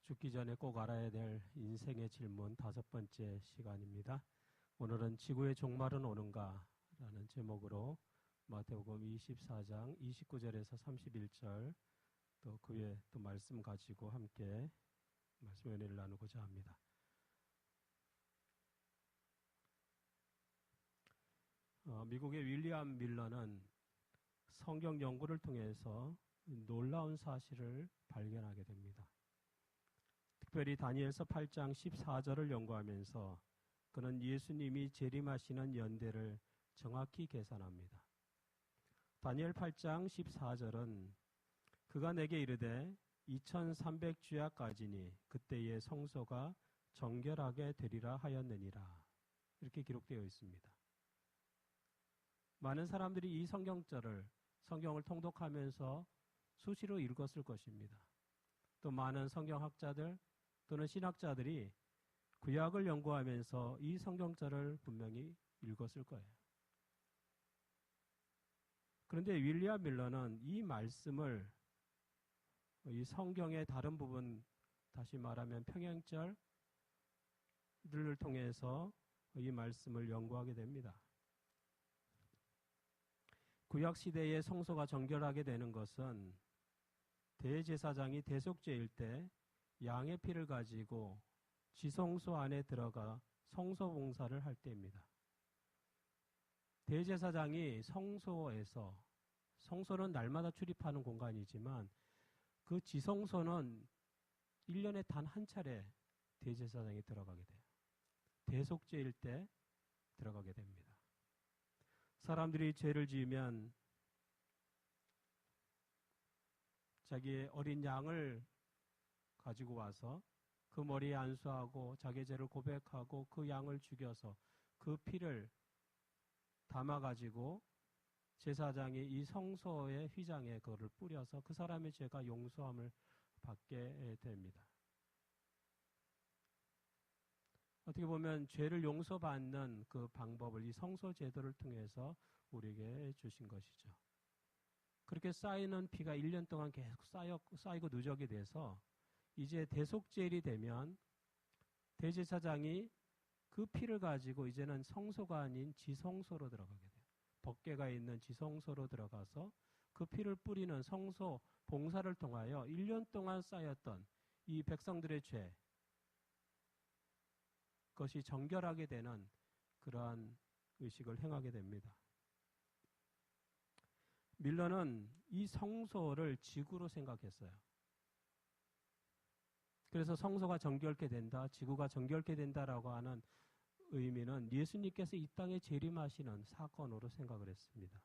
죽기 전에 꼭 알아야 될 인생의 질문 5번째 시간입니다. 오늘은 지구의 종말은 오는가? 라는 제목으로 마태복음 24장 29절에서 31절 또 그 외에 또 말씀 가지고 함께 말씀의 은혜를 나누고자 합니다. 미국의 윌리엄 밀러는 성경 연구를 통해서 놀라운 사실을 발견하게 됩니다. 특별히 다니엘서 8장 14절을 연구하면서 그는 예수님이 재림하시는 연대를 정확히 계산합니다. 다니엘 8장 14절은 그가 내게 이르되 2300주야까지니 그때의 성소가 정결하게 되리라 하였느니라. 이렇게 기록되어 있습니다. 많은 사람들이 이 성경을 통독하면서 수시로 읽었을 것입니다. 또 많은 성경학자들 또는 신학자들이 구약을 연구하면서 이 성경절을 분명히 읽었을 거예요. 그런데 윌리엄 밀러는 이 말씀을 이 성경의 다른 부분, 다시 말하면 평행절들을 통해서 이 말씀을 연구하게 됩니다. 구약시대의 성소가 정결하게 되는 것은 대제사장이 대속죄일 때 양의 피를 가지고 지성소 안에 들어가 성소 봉사를 할 때입니다. 대제사장이 성소는 날마다 출입하는 공간이지만 그 지성소는 1년에 단 한 차례 대제사장이 들어가게 돼요. 대속죄일 때 들어가게 됩니다. 사람들이 죄를 지으면 자기의 어린 양을 가지고 와서 그 머리에 안수하고 자기의 죄를 고백하고 그 양을 죽여서 그 피를 담아가지고 제사장이 이 성소의 휘장에 그거를 뿌려서 그 사람의 죄가 용서함을 받게 됩니다. 어떻게 보면 죄를 용서받는 그 방법을 이 성소 제도를 통해서 우리에게 주신 것이죠. 그렇게 쌓이는 피가 1년 동안 계속 쌓이고 누적이 돼서 이제 대속죄일이 되면 대제사장이 그 피를 가지고 이제는 성소가 아닌 지성소로 들어가게 돼요. 법궤가 있는 지성소로 들어가서 그 피를 뿌리는 성소 봉사를 통하여 1년 동안 쌓였던 이 백성들의 죄, 그것이 정결하게 되는 그러한 의식을 행하게 됩니다. 밀러는 이 성소를 지구로 생각했어요. 그래서 성소가 정결케 된다, 지구가 정결케 된다라고 하는 의미는 예수님께서 이 땅에 재림하시는 사건으로 생각을 했습니다.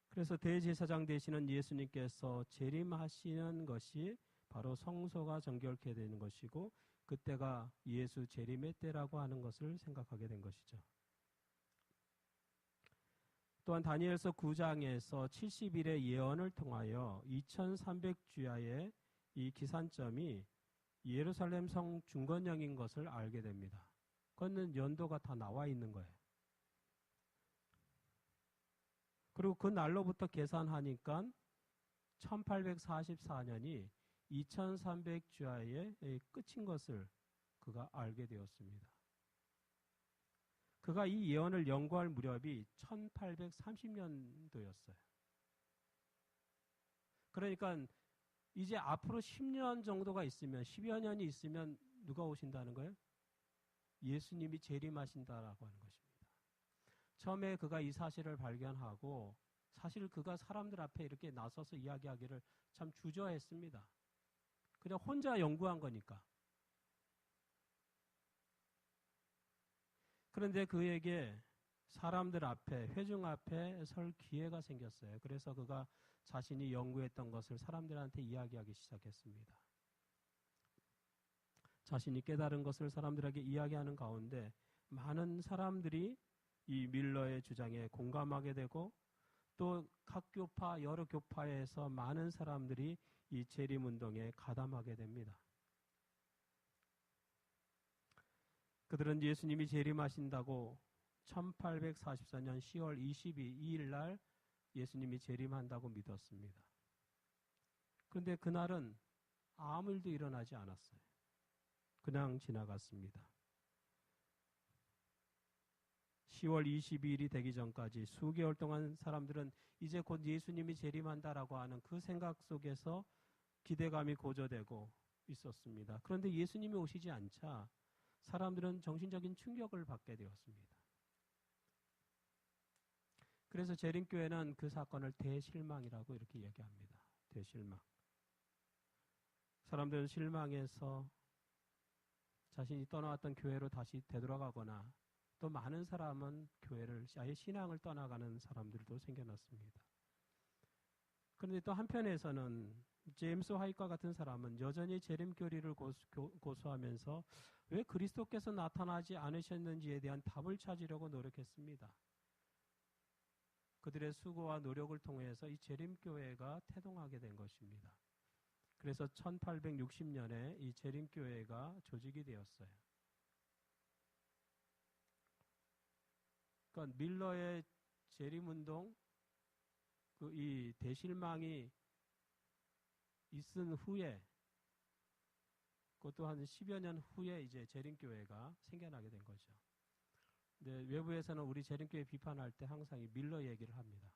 그래서 대제사장 되시는 예수님께서 재림하시는 것이 바로 성소가 정결케 되는 것이고 그때가 예수 재림의 때라고 하는 것을 생각하게 된 것이죠. 또한 다니엘서 9장에서 70일의 예언을 통하여 2300주야의 이 기산점이 예루살렘 성 중건령인 것을 알게 됩니다. 그거는 연도가 다 나와 있는 거예요. 그리고 그 날로부터 계산하니까 1844년이 2300주야의 끝인 것을 그가 알게 되었습니다. 그가 이 예언을 연구할 무렵이 1830년도였어요. 그러니까 이제 앞으로 10년 정도가 있으면 10여 년이 있으면 누가 오신다는 거예요? 예수님이 재림하신다라고 하는 것입니다. 처음에 그가 이 사실을 발견하고 사실 그가 사람들 앞에 이렇게 나서서 이야기하기를 참 주저했습니다. 그냥 혼자 연구한 거니까. 그런데 그에게 사람들 앞에, 회중 앞에 설 기회가 생겼어요. 그래서 그가 자신이 연구했던 것을 사람들한테 이야기하기 시작했습니다. 자신이 깨달은 것을 사람들에게 이야기하는 가운데 많은 사람들이 이 밀러의 주장에 공감하게 되고 또 각 교파, 여러 교파에서 많은 사람들이 이 재림운동에 가담하게 됩니다. 그들은 예수님이 재림하신다고 1844년 10월 22일 날 예수님이 재림한다고 믿었습니다. 그런데 그날은 아무 일도 일어나지 않았어요. 그냥 지나갔습니다. 10월 22일이 되기 전까지 수개월 동안 사람들은 이제 곧 예수님이 재림한다라고 하는 그 생각 속에서 기대감이 고조되고 있었습니다. 그런데 예수님이 오시지 않자 사람들은 정신적인 충격을 받게 되었습니다. 그래서 재림교회는 그 사건을 대실망이라고 이렇게 얘기합니다. 대실망. 사람들은 실망해서 자신이 떠나왔던 교회로 다시 되돌아가거나 또 많은 사람은 교회를 아예 신앙을 떠나가는 사람들도 생겨났습니다. 그런데 또 한편에서는 제임스 화이트와 같은 사람은 여전히 재림교리를 고수하면서 왜 그리스도께서 나타나지 않으셨는지에 대한 답을 찾으려고 노력했습니다. 그들의 수고와 노력을 통해서 이 재림교회가 태동하게 된 것입니다. 그래서 1860년에 이 재림교회가 조직이 되었어요. 그러니까 밀러의 재림운동, 이 대실망이 있은 후에, 그것도 한 10여 년 후에 이제 재림교회가 생겨나게 된 거죠. 근데 외부에서는 우리 재림교회 비판할 때 항상 이 밀러 얘기를 합니다.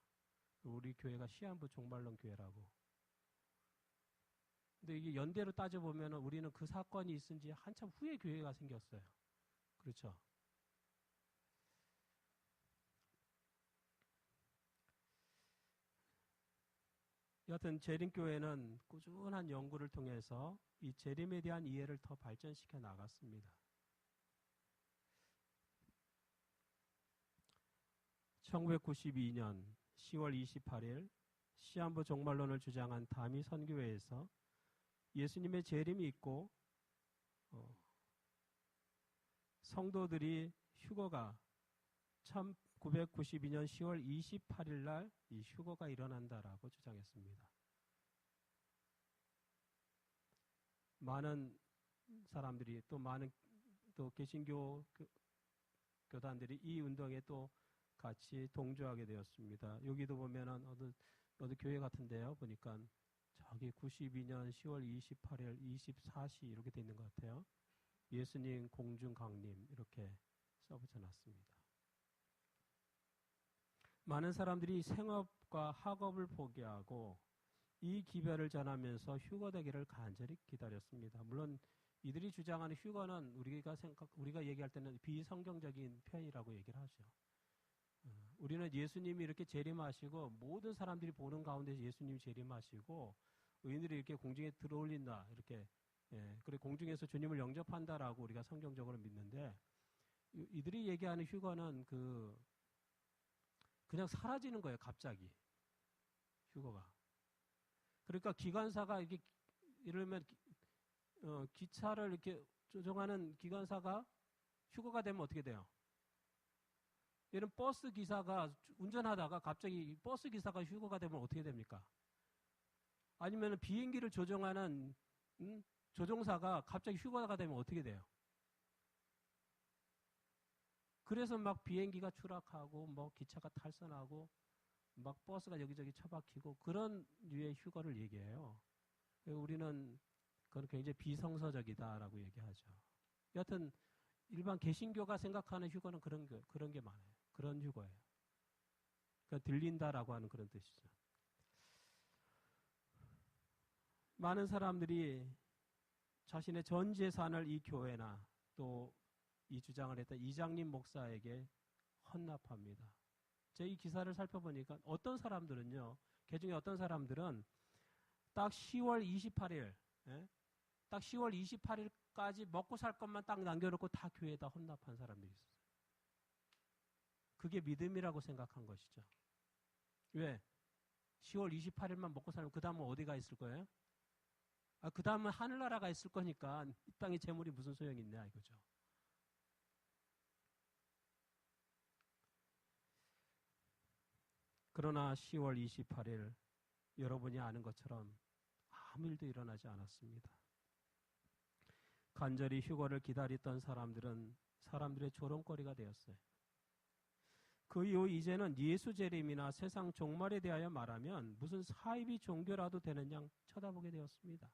우리 교회가 시한부 종말론 교회라고. 근데 이게 연대로 따져보면 우리는 그 사건이 있은 지 한참 후에 교회가 생겼어요. 그렇죠? 여하튼 재림교회는 꾸준한 연구를 통해서 이 재림에 대한 이해를 더 발전시켜 나갔습니다. 1992년 10월 28일 시한부 종말론을 주장한 다미 선교회에서 예수님의 재림이 있고 성도들이 휴거가 1992년 10월 28일 날 이 휴거가 일어난다라고 주장했습니다. 많은 사람들이 또 많은 또 개신교 교단들이 이 운동에 또 같이 동조하게 되었습니다. 여기도 보면은 어느 교회 같은데요. 보니까 저기 92년 10월 28일 24시 이렇게 돼 있는 것 같아요. 예수님 공중 강림 이렇게 써붙여놨습니다. 많은 사람들이 생업과 학업을 포기하고 이 기별을 전하면서 휴거되기를 간절히 기다렸습니다. 물론 이들이 주장하는 휴거는 우리가 얘기할 때는 비성경적인 표현이라고 얘기를 하죠. 우리는 예수님이 이렇게 재림하시고 모든 사람들이 보는 가운데서 예수님이 재림하시고 의인들이 이렇게 공중에 들어올린다 이렇게 그리고 공중에서 주님을 영접한다라고 우리가 성경적으로 믿는데 이들이 얘기하는 휴거는 그냥 사라지는 거예요. 갑자기 휴거가. 그러니까 기관사가 이렇게 이러면 기차를 이렇게 조종하는 기관사가 휴거가 되면 어떻게 돼요? 이런 버스 기사가 운전하다가 갑자기 버스 기사가 휴거가 되면 어떻게 됩니까? 아니면 비행기를 조종하는 조종사가 갑자기 휴거가 되면 어떻게 돼요? 그래서 막 비행기가 추락하고 뭐 기차가 탈선하고 막 버스가 여기저기 처박히고 그런 류의 휴거를 얘기해요. 우리는 그건 굉장히 비성서적이다라고 얘기하죠. 여하튼 일반 개신교가 생각하는 휴거는 그런 게 많아요. 그런 휴거예요. 그러니까 들린다라고 하는 그런 뜻이죠. 많은 사람들이 자신의 전 재산을 이 교회나 또 이 주장을 했던 이장님 목사에게 헌납합니다. 제가 이 기사를 살펴보니까 어떤 사람들은요, 그중에 어떤 사람들은 딱 10월 28일, 딱 10월 28일까지 먹고 살 것만 딱 남겨놓고 다 교회에다 헌납한 사람들이 있어요. 그게 믿음이라고 생각한 것이죠. 왜? 10월 28일만 먹고 살면 그 다음은 어디가 있을 거예요? 그 다음은 하늘나라가 있을 거니까 이 땅에 재물이 무슨 소용이 있냐 이거죠. 그러나 10월 28일 여러분이 아는 것처럼 아무 일도 일어나지 않았습니다. 간절히 휴거를 기다렸던 사람들은 사람들의 조롱거리가 되었어요. 그 이후 이제는 예수 재림이나 세상 종말에 대하여 말하면 무슨 사이비 종교라도 되는 양 쳐다보게 되었습니다.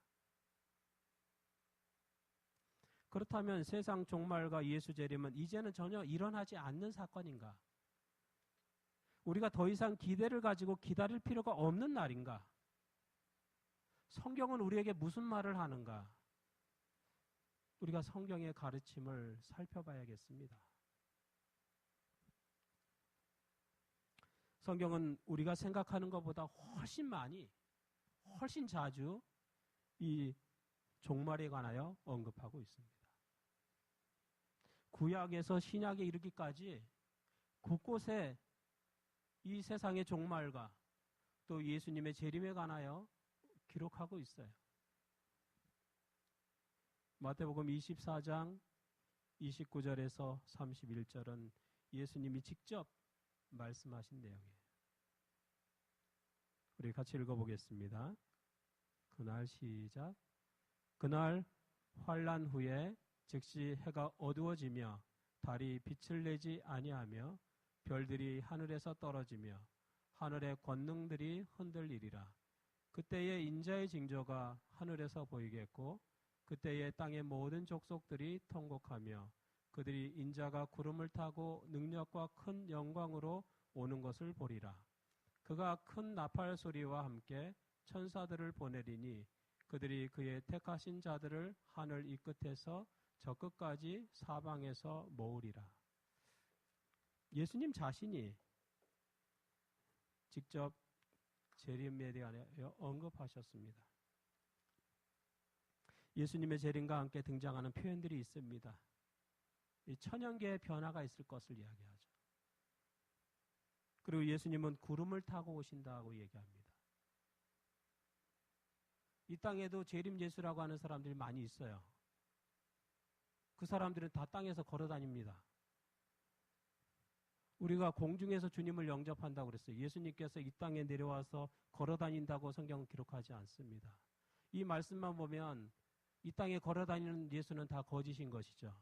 그렇다면 세상 종말과 예수 재림은 이제는 전혀 일어나지 않는 사건인가? 우리가 더 이상 기대를 가지고 기다릴 필요가 없는 날인가? 성경은 우리에게 무슨 말을 하는가? 우리가 성경의 가르침을 살펴봐야겠습니다. 성경은 우리가 생각하는 것보다 훨씬 많이, 훨씬 자주 이 종말에 관하여 언급하고 있습니다. 구약에서 신약에 이르기까지 곳곳에 이 세상의 종말과 또 예수님의 재림에 관하여 기록하고 있어요. 마태복음 24장 29절에서 31절은 예수님이 직접 말씀하신 내용이에요. 우리 같이 읽어보겠습니다. 그날 시작. 그날 환난 후에 즉시 해가 어두워지며 달이 빛을 내지 아니하며 별들이 하늘에서 떨어지며 하늘의 권능들이 흔들리리라. 그때에 인자의 징조가 하늘에서 보이겠고 그때에 땅의 모든 족속들이 통곡하며 그들이 인자가 구름을 타고 능력과 큰 영광으로 오는 것을 보리라. 그가 큰 나팔 소리와 함께 천사들을 보내리니 그들이 그의 택하신 자들을 하늘 이 끝에서 저 끝까지 사방에서 모으리라. 예수님 자신이 직접 재림에 대하여 언급하셨습니다. 예수님의 재림과 함께 등장하는 표현들이 있습니다. 이 천연계의 변화가 있을 것을 이야기하죠. 그리고 예수님은 구름을 타고 오신다고 얘기합니다. 이 땅에도 재림 예수라고 하는 사람들이 많이 있어요. 그 사람들은 다 땅에서 걸어 다닙니다. 우리가 공중에서 주님을 영접한다고 그랬어요. 예수님께서 이 땅에 내려와서 걸어 다닌다고 성경은 기록하지 않습니다. 이 말씀만 보면 이 땅에 걸어 다니는 예수는 다 거짓인 것이죠.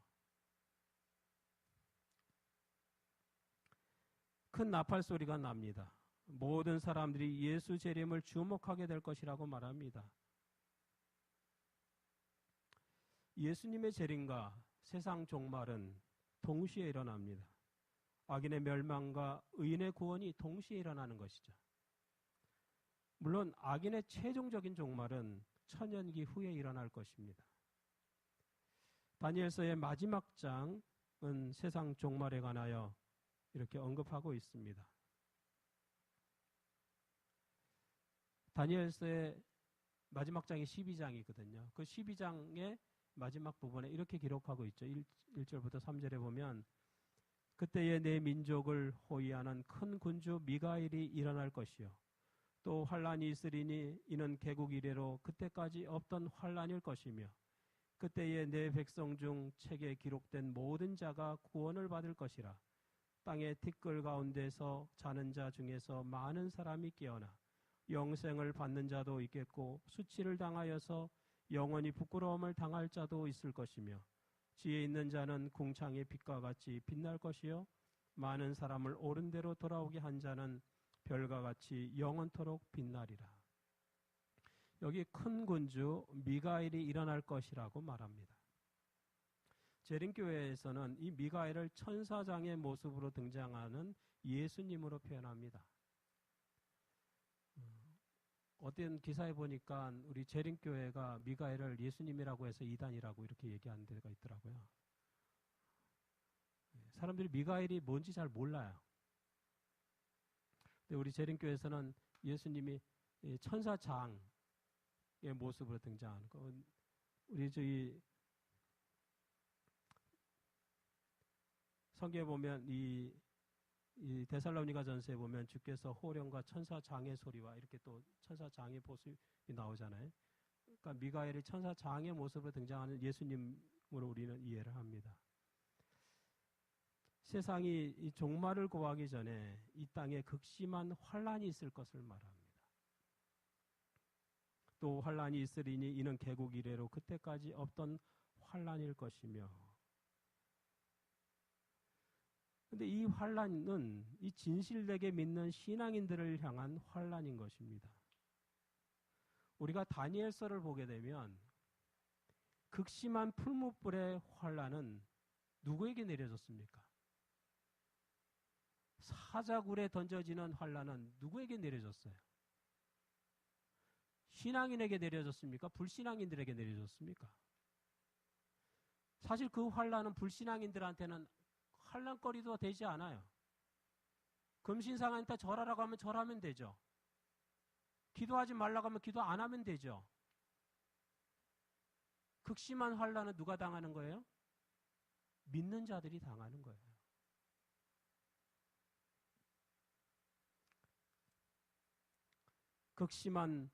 큰 나팔 소리가 납니다. 모든 사람들이 예수 재림을 주목하게 될 것이라고 말합니다. 예수님의 재림과 세상 종말은 동시에 일어납니다. 악인의 멸망과 의인의 구원이 동시에 일어나는 것이죠. 물론 악인의 최종적인 종말은 천년기 후에 일어날 것입니다. 다니엘서의 마지막 장은 세상 종말에 관하여 이렇게 언급하고 있습니다. 다니엘서의 마지막 장이 12장이거든요. 그 12장의 마지막 부분에 이렇게 기록하고 있죠. 1절부터 3절에 보면 그때에 내 민족을 호위하는 큰 군주 미가엘이 일어날 것이요. 또 환란이 있으리니 이는 개국 이래로 그때까지 없던 환란일 것이며 그때에 내 백성 중 책에 기록된 모든 자가 구원을 받을 것이라. 땅의 티끌 가운데서 자는 자 중에서 많은 사람이 깨어나 영생을 받는 자도 있겠고 수치를 당하여서 영원히 부끄러움을 당할 자도 있을 것이며 지혜 있는 자는 궁창의 빛과 같이 빛날 것이요 많은 사람을 옳은 대로 돌아오게 한 자는 별과 같이 영원토록 빛나리라. 여기 큰 군주 미가엘이 일어날 것이라고 말합니다. 재림교회에서는 이 미가엘을 천사장의 모습으로 등장하는 예수님으로 표현합니다. 어떤 기사에 보니까 우리 재림교회가 미가엘을 예수님이라고 해서 이단이라고 이렇게 얘기하는 데가 있더라고요. 사람들이 미가엘이 뭔지 잘 몰라요. 근데 우리 재림교회에서는 예수님이 천사장의 모습으로 등장하는 거. 우리 저희 성경에 보면 이 데살로니가 전서에 보면 주께서 호령과 천사장의 소리와 이렇게 또 천사장의 모습이 나오잖아요. 그러니까 미가엘이 천사장의 모습으로 등장하는 예수님으로 우리는 이해를 합니다. 세상이 이 종말을 고하기 전에 이 땅에 극심한 환란이 있을 것을 말합니다. 또 환란이 있으리니 이는 개국 이래로 그때까지 없던 환란일 것이며 근데 이 환란은 이 진실되게 믿는 신앙인들을 향한 환란인 것입니다. 우리가 다니엘서를 보게 되면 극심한 풀무불의 환란은 누구에게 내려졌습니까? 사자굴에 던져지는 환란은 누구에게 내려졌어요? 신앙인에게 내려졌습니까? 불신앙인들에게 내려졌습니까? 사실 그 환란은 불신앙인들한테는 환란거리도 되지 않아요. 금신상한테 절하라고 하면 절하면 되죠. 기도하지 말라고 하면 기도 안 하면 되죠. 극심한 환란은 누가 당하는 거예요? 믿는 자들이 당하는 거예요. 극심한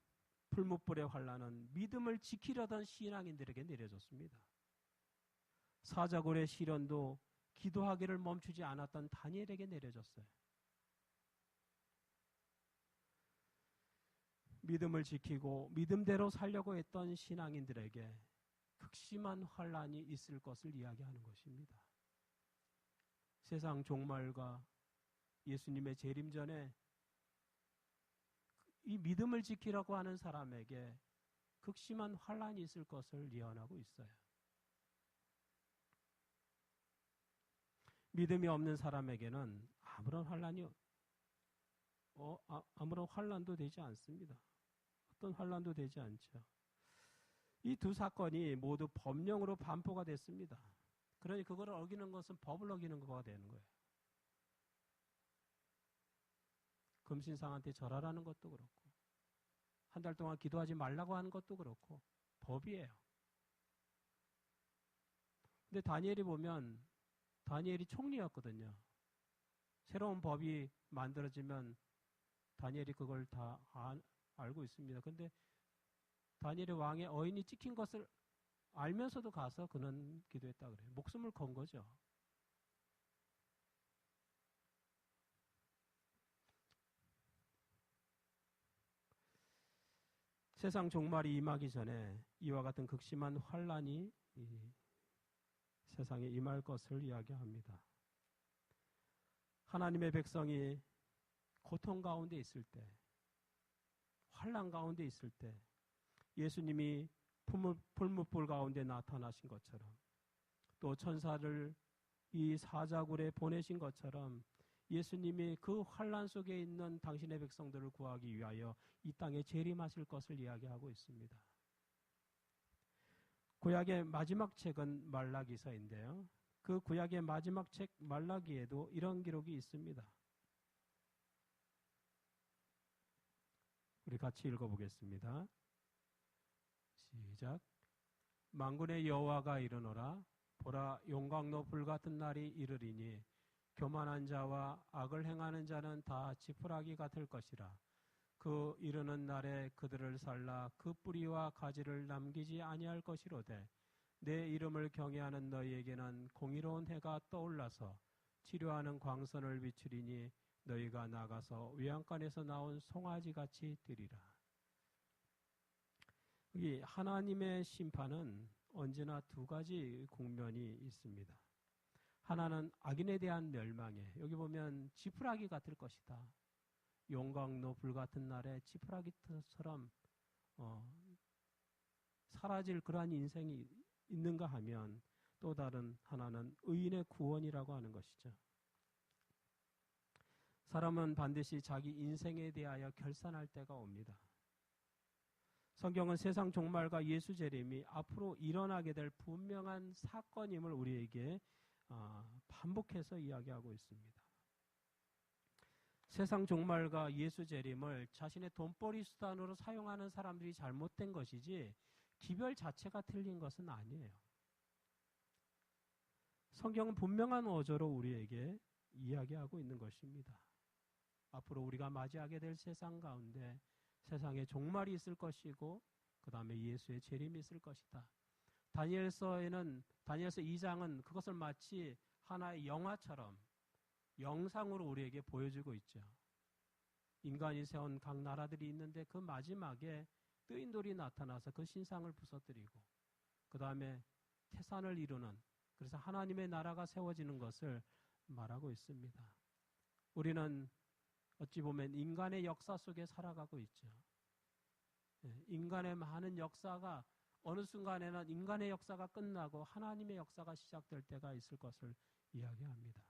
풀무불의 환란은 믿음을 지키려던 신앙인들에게 내려졌습니다. 사자굴의 시련도 기도하기를 멈추지 않았던 다니엘에게 내려졌어요. 믿음을 지키고 믿음대로 살려고 했던 신앙인들에게 극심한 환란이 있을 것을 이야기하는 것입니다. 세상 종말과 예수님의 재림 전에 이 믿음을 지키려고 하는 사람에게 극심한 환란이 있을 것을 예언하고 있어요. 믿음이 없는 사람에게는 아무런 환란도 되지 않습니다. 어떤 환란도 되지 않죠. 이 두 사건이 모두 법령으로 반포가 됐습니다. 그러니 그거를 어기는 것은 법을 어기는 거가 되는 거예요. 금신상한테 절하라는 것도 그렇고 한 달 동안 기도하지 말라고 하는 것도 그렇고 법이에요. 근데 다니엘이 보면 다니엘이 총리였거든요. 새로운 법이 만들어지면 다니엘이 그걸 다 알고 있습니다. 근데 다니엘의 왕의 어인이 찍힌 것을 알면서도 가서 그는 기도했다 그래요. 목숨을 건 거죠. 세상 종말이 임하기 전에 이와 같은 극심한 환란이 세상에 임할 것을 이야기합니다. 하나님의 백성이 고통 가운데 있을 때, 환란 가운데 있을 때 예수님이 풀무불 가운데 나타나신 것처럼 또 천사를 이 사자굴에 보내신 것처럼 예수님이 그 환란 속에 있는 당신의 백성들을 구하기 위하여 이 땅에 재림하실 것을 이야기하고 있습니다. 구약의 마지막 책은 말라기서인데요. 그 구약의 마지막 책 말라기에도 이런 기록이 있습니다. 우리 같이 읽어보겠습니다. 시작. 만군의 여호와가 이르노라. 보라, 용광로 불같은 날이 이르리니 교만한 자와 악을 행하는 자는 다 지푸라기 같을 것이라. 그 이르는 날에 그들을 살라 그 뿌리와 가지를 남기지 아니할 것이로되 내 이름을 경외하는 너희에게는 공의로운 해가 떠올라서 치료하는 광선을 비추리니 너희가 나가서 외양간에서 나온 송아지같이 되리라. 여기 하나님의 심판은 언제나 두 가지 국면이 있습니다. 하나는 악인에 대한 멸망에, 여기 보면 지푸라기 같을 것이다. 용광로 불같은 날에 지푸라기처럼 사라질 그러한 인생이 있는가 하면 또 다른 하나는 의인의 구원이라고 하는 것이죠. 사람은 반드시 자기 인생에 대하여 결산할 때가 옵니다. 성경은 세상 종말과 예수 재림이 앞으로 일어나게 될 분명한 사건임을 우리에게 반복해서 이야기하고 있습니다. 세상 종말과 예수 재림을 자신의 돈벌이 수단으로 사용하는 사람들이 잘못된 것이지 기별 자체가 틀린 것은 아니에요. 성경은 분명한 어조로 우리에게 이야기하고 있는 것입니다. 앞으로 우리가 맞이하게 될 세상 가운데 세상에 종말이 있을 것이고 그 다음에 예수의 재림이 있을 것이다. 다니엘서 2장은 그것을 마치 하나의 영화처럼 영상으로 우리에게 보여주고 있죠. 인간이 세운 각 나라들이 있는데 그 마지막에 뜨인 돌이 나타나서 그 신상을 부서뜨리고 그 다음에 태산을 이루는, 그래서 하나님의 나라가 세워지는 것을 말하고 있습니다. 우리는 어찌 보면 인간의 역사 속에 살아가고 있죠. 인간의 많은 역사가 어느 순간에는 인간의 역사가 끝나고 하나님의 역사가 시작될 때가 있을 것을 이야기합니다.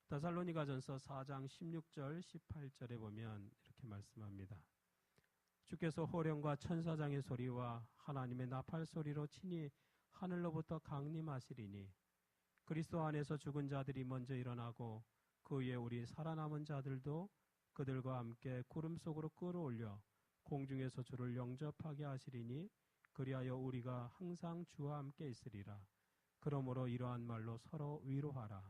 데살로니가전서 4장 16절 18절에 보면 이렇게 말씀합니다. 주께서 호령과 천사장의 소리와 하나님의 나팔 소리로 친히 하늘로부터 강림하시리니 그리스도 안에서 죽은 자들이 먼저 일어나고 그 위에 우리 살아남은 자들도 그들과 함께 구름 속으로 끌어올려 공중에서 주를 영접하게 하시리니 그리하여 우리가 항상 주와 함께 있으리라. 그러므로 이러한 말로 서로 위로하라.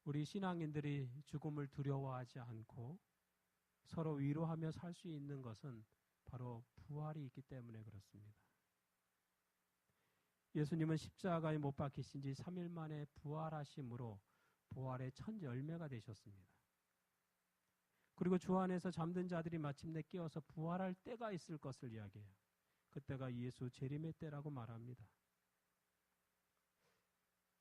우리 신앙인들이 죽음을 두려워하지 않고 서로 위로하며 살 수 있는 것은 바로 부활이 있기 때문에 그렇습니다. 예수님은 십자가에 못 박히신 지 3일 만에 부활하심으로 부활의 첫 열매가 되셨습니다. 그리고 주 안에서 잠든 자들이 마침내 깨어서 부활할 때가 있을 것을 이야기해요. 그때가 예수 재림의 때라고 말합니다.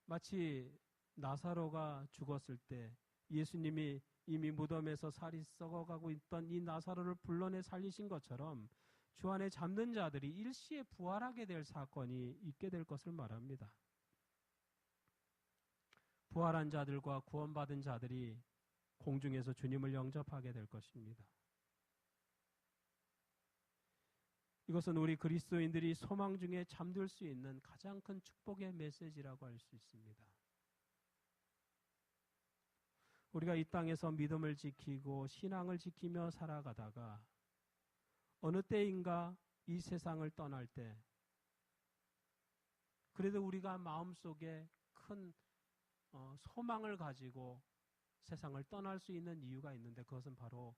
마치 나사로가 죽었을 때 예수님이 이미 무덤에서 살이 썩어가고 있던 이 나사로를 불러내 살리신 것처럼 주 안에 잠든 자들이 일시에 부활하게 될 사건이 있게 될 것을 말합니다. 부활한 자들과 구원받은 자들이 공중에서 주님을 영접하게 될 것입니다. 이것은 우리 그리스도인들이 소망 중에 잠들 수 있는 가장 큰 축복의 메시지라고 할 수 있습니다. 우리가 이 땅에서 믿음을 지키고 신앙을 지키며 살아가다가 어느 때인가 이 세상을 떠날 때 그래도 우리가 마음속에 큰 소망을 가지고 세상을 떠날 수 있는 이유가 있는데 그것은 바로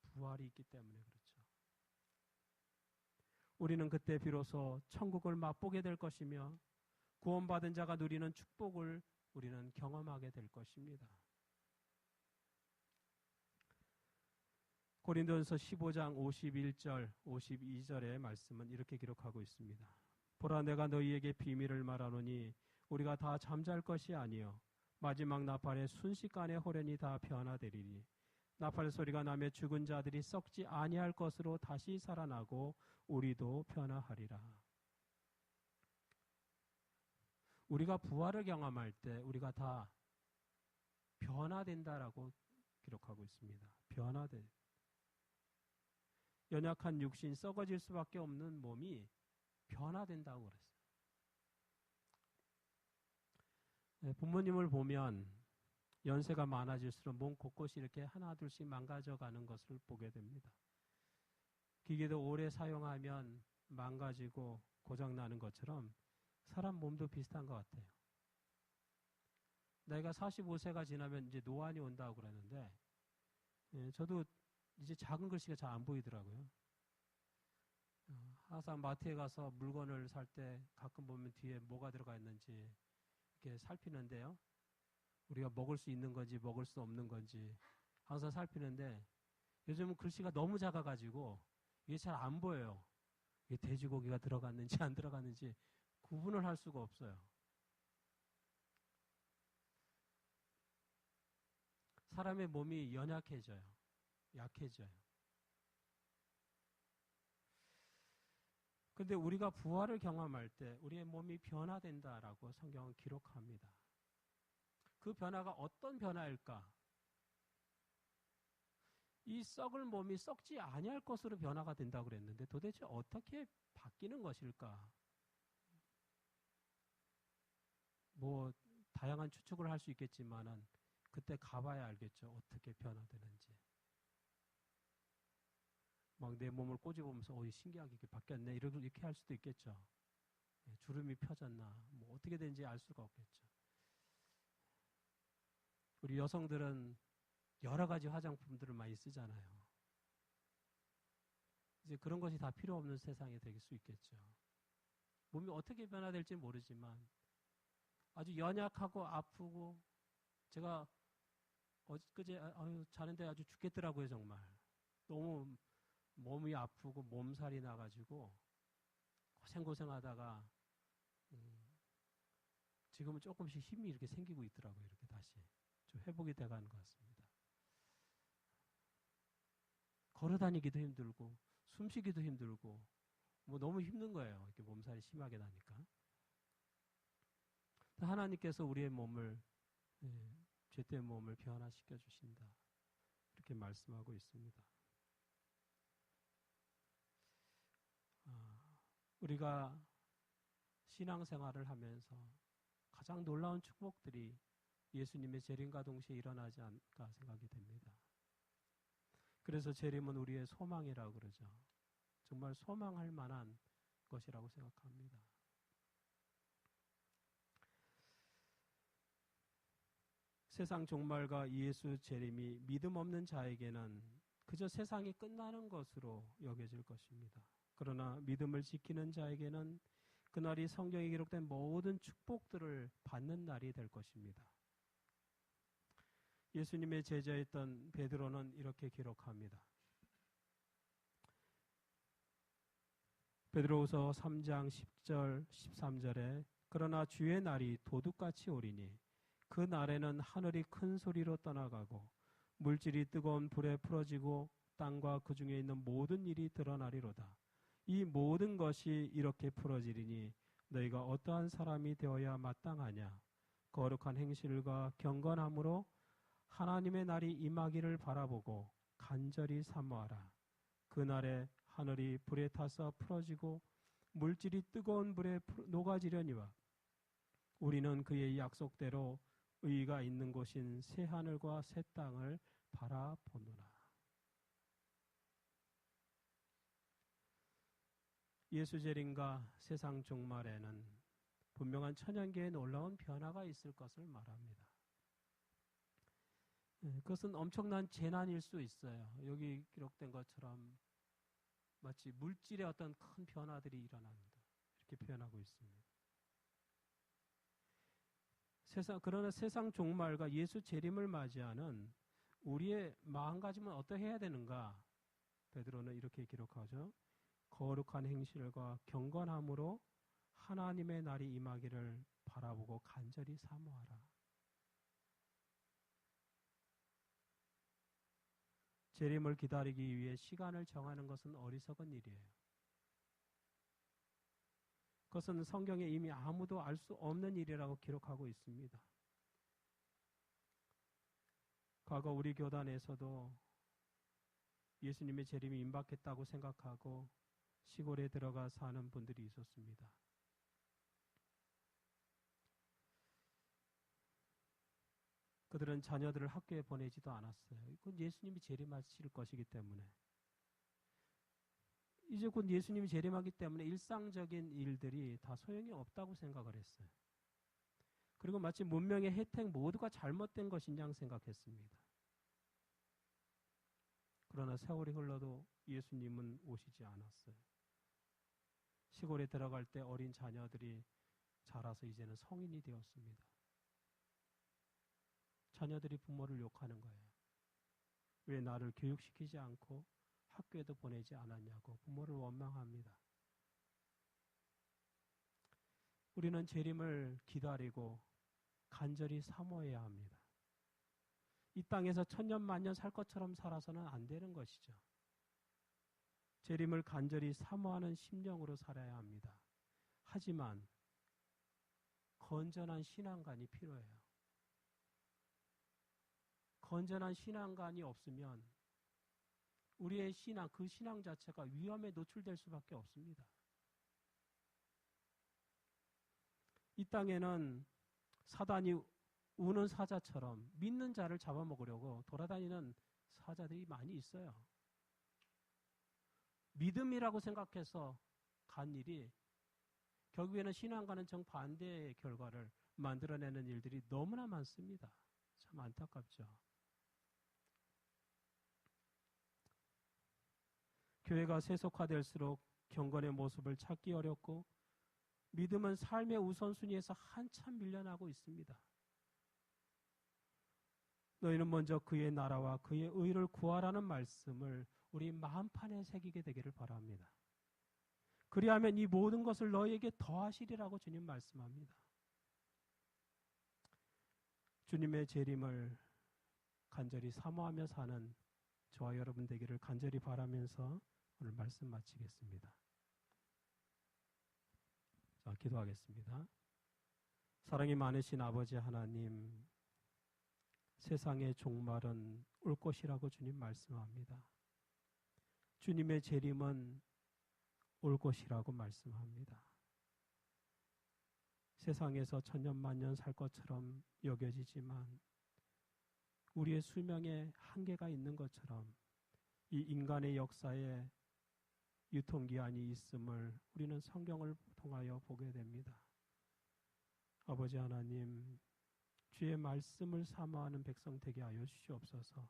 부활이 있기 때문에 그렇죠. 우리는 그때 비로소 천국을 맛보게 될 것이며 구원받은 자가 누리는 축복을 우리는 경험하게 될 것입니다. 고린도전서 15장 51절, 52절의 말씀은 이렇게 기록하고 있습니다. 보라 내가 너희에게 비밀을 말하노니 우리가 다 잠잘 것이 아니요 마지막 나팔의 순식간에 호련히 다 변화되리니 나팔 소리가 나며 죽은 자들이 썩지 아니할 것으로 다시 살아나고 우리도 변화하리라. 우리가 부활을 경험할 때 우리가 다 변화된다라고 기록하고 있습니다. 변화돼. 연약한 육신, 썩어질 수밖에 없는 몸이 변화된다고 그랬어요. 네, 부모님을 보면 연세가 많아질수록 몸 곳곳이 이렇게 하나둘씩 망가져가는 것을 보게 됩니다. 기계도 오래 사용하면 망가지고 고장나는 것처럼 사람 몸도 비슷한 것 같아요. 나이가 45세가 지나면 이제 노안이 온다고 그러는데 저도 이제 작은 글씨가 잘 안 보이더라고요. 항상 마트에 가서 물건을 살 때 가끔 보면 뒤에 뭐가 들어가 있는지 이렇게 살피는데요. 우리가 먹을 수 있는 건지 먹을 수 없는 건지 항상 살피는데 요즘은 글씨가 너무 작아가지고 이게 잘 안 보여요. 이게 돼지고기가 들어갔는지 안 들어갔는지 구분을 할 수가 없어요. 사람의 몸이 연약해져요. 약해져요. 근데 우리가 부활을 경험할 때 우리의 몸이 변화된다라고 성경은 기록합니다. 그 변화가 어떤 변화일까? 이 썩을 몸이 썩지 아니할 것으로 변화가 된다고 그랬는데 도대체 어떻게 바뀌는 것일까? 뭐 다양한 추측을 할 수 있겠지만은 그때 가봐야 알겠죠. 어떻게 변화되는지. 막 내 몸을 꼬집으면서 신기하게 이렇게 바뀌었네 이렇게 할 수도 있겠죠. 주름이 펴졌나 뭐 어떻게 된지 알 수가 없겠죠. 우리 여성들은 여러 가지 화장품들을 많이 쓰잖아요. 이제 그런 것이 다 필요 없는 세상이 될 수 있겠죠. 몸이 어떻게 변화될지 모르지만 아주 연약하고 아프고 제가 엊그제 자는데 아주 죽겠더라고요. 정말 너무 몸이 아프고 몸살이 나가지고 고생하다가 지금은 조금씩 힘이 이렇게 생기고 있더라고요. 이렇게 다시 좀 회복이 돼가는 것 같습니다. 걸어다니기도 힘들고 숨쉬기도 힘들고 뭐 너무 힘든 거예요. 이렇게 몸살이 심하게 나니까. 하나님께서 우리의 몸을 죄된 몸을 변화시켜 주신다. 이렇게 말씀하고 있습니다. 우리가 신앙생활을 하면서 가장 놀라운 축복들이 예수님의 재림과 동시에 일어나지 않을까 생각이 됩니다. 그래서 재림은 우리의 소망이라고 그러죠. 정말 소망할 만한 것이라고 생각합니다. 세상 종말과 예수 재림이 믿음 없는 자에게는 그저 세상이 끝나는 것으로 여겨질 것입니다. 그러나 믿음을 지키는 자에게는 그날이 성경에 기록된 모든 축복들을 받는 날이 될 것입니다. 예수님의 제자였던 베드로는 이렇게 기록합니다. 베드로후서 3장 10절 13절에 그러나 주의 날이 도둑같이 오리니 그 날에는 하늘이 큰 소리로 떠나가고 물질이 뜨거운 불에 풀어지고 땅과 그 중에 있는 모든 일이 드러나리로다. 이 모든 것이 이렇게 풀어지리니 너희가 어떠한 사람이 되어야 마땅하냐. 거룩한 행실과 경건함으로 하나님의 날이 임하기를 바라보고 간절히 사모하라. 그날에 하늘이 불에 타서 풀어지고 물질이 뜨거운 불에 녹아지려니와 우리는 그의 약속대로 의가 있는 곳인 새 하늘과 새 땅을 바라보노라. 예수 재림과 세상 종말에는 분명한 천연계의 놀라운 변화가 있을 것을 말합니다. 그것은 엄청난 재난일 수 있어요. 여기 기록된 것처럼 마치 물질의 어떤 큰 변화들이 일어난다. 이렇게 표현하고 있습니다. 그러나 세상 종말과 예수 재림을 맞이하는 우리의 마음가짐은 어떻게 해야 되는가? 베드로는 이렇게 기록하죠. 거룩한 행실과 경건함으로 하나님의 날이 임하기를 바라보고 간절히 사모하라. 재림을 기다리기 위해 시간을 정하는 것은 어리석은 일이에요. 그것은 성경에 이미 아무도 알 수 없는 일이라고 기록하고 있습니다. 과거 우리 교단에서도 예수님의 재림이 임박했다고 생각하고 시골에 들어가 사는 분들이 있었습니다. 그들은 자녀들을 학교에 보내지도 않았어요. 그건 예수님이 재림하실 것이기 때문에. 이제 곧 예수님이 재림하기 때문에 일상적인 일들이 다 소용이 없다고 생각을 했어요. 그리고 마치 문명의 혜택 모두가 잘못된 것인 양 생각했습니다. 그러나 세월이 흘러도 예수님은 오시지 않았어요. 시골에 들어갈 때 어린 자녀들이 자라서 이제는 성인이 되었습니다. 자녀들이 부모를 욕하는 거예요. 왜 나를 교육시키지 않고 학교에도 보내지 않았냐고 부모를 원망합니다. 우리는 재림을 기다리고 간절히 사모해야 합니다. 이 땅에서 천년 만년 살 것처럼 살아서는 안 되는 것이죠. 재림을 간절히 사모하는 심령으로 살아야 합니다. 하지만 건전한 신앙관이 필요해요. 건전한 신앙관이 없으면 우리의 신앙, 그 신앙 자체가 위험에 노출될 수밖에 없습니다. 이 땅에는 사단이 우는 사자처럼 믿는 자를 잡아먹으려고 돌아다니는 사자들이 많이 있어요. 믿음이라고 생각해서 간 일이 결국에는 신앙과는 정반대의 결과를 만들어내는 일들이 너무나 많습니다. 참 안타깝죠. 교회가 세속화될수록 경건의 모습을 찾기 어렵고 믿음은 삶의 우선순위에서 한참 밀려나고 있습니다. 너희는 먼저 그의 나라와 그의 의를 구하라는 말씀을 우리 마음판에 새기게 되기를 바랍니다. 그리하면 이 모든 것을 너희에게 더하시리라고 주님 말씀합니다. 주님의 재림을 간절히 사모하며 사는 저와 여러분 되기를 간절히 바라면서 오늘 말씀 마치겠습니다. 자, 기도하겠습니다. 사랑이 많으신 아버지 하나님, 세상의 종말은 올 것이라고 주님 말씀합니다. 주님의 재림은 올 것이라고 말씀합니다. 세상에서 천년만년 살 것처럼 여겨지지만 우리의 수명에 한계가 있는 것처럼 이 인간의 역사에 유통기한이 있음을 우리는 성경을 통하여 보게 됩니다. 아버지 하나님, 주의 말씀을 사모하는 백성 되게 하여 주시옵소서.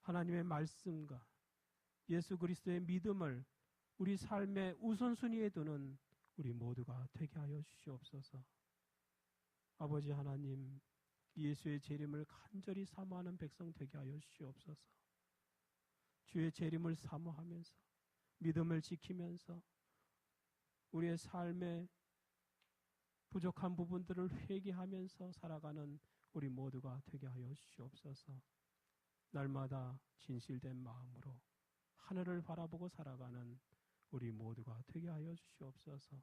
하나님의 말씀과 예수 그리스도의 믿음을 우리 삶의 우선순위에 두는 우리 모두가 되게 하여 주시옵소서. 아버지 하나님, 예수의 재림을 간절히 사모하는 백성 되게 하여 주시옵소서. 주의 재림을 사모하면서 믿음을 지키면서 우리의 삶의 부족한 부분들을 회개하면서 살아가는 우리 모두가 되게 하여 주시옵소서. 날마다 진실된 마음으로 하늘을 바라보고 살아가는 우리 모두가 되게 하여 주시옵소서.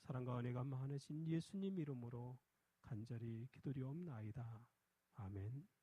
사랑과 은혜가 많으신 예수님 이름으로 간절히 기도리옵나이다. 아멘.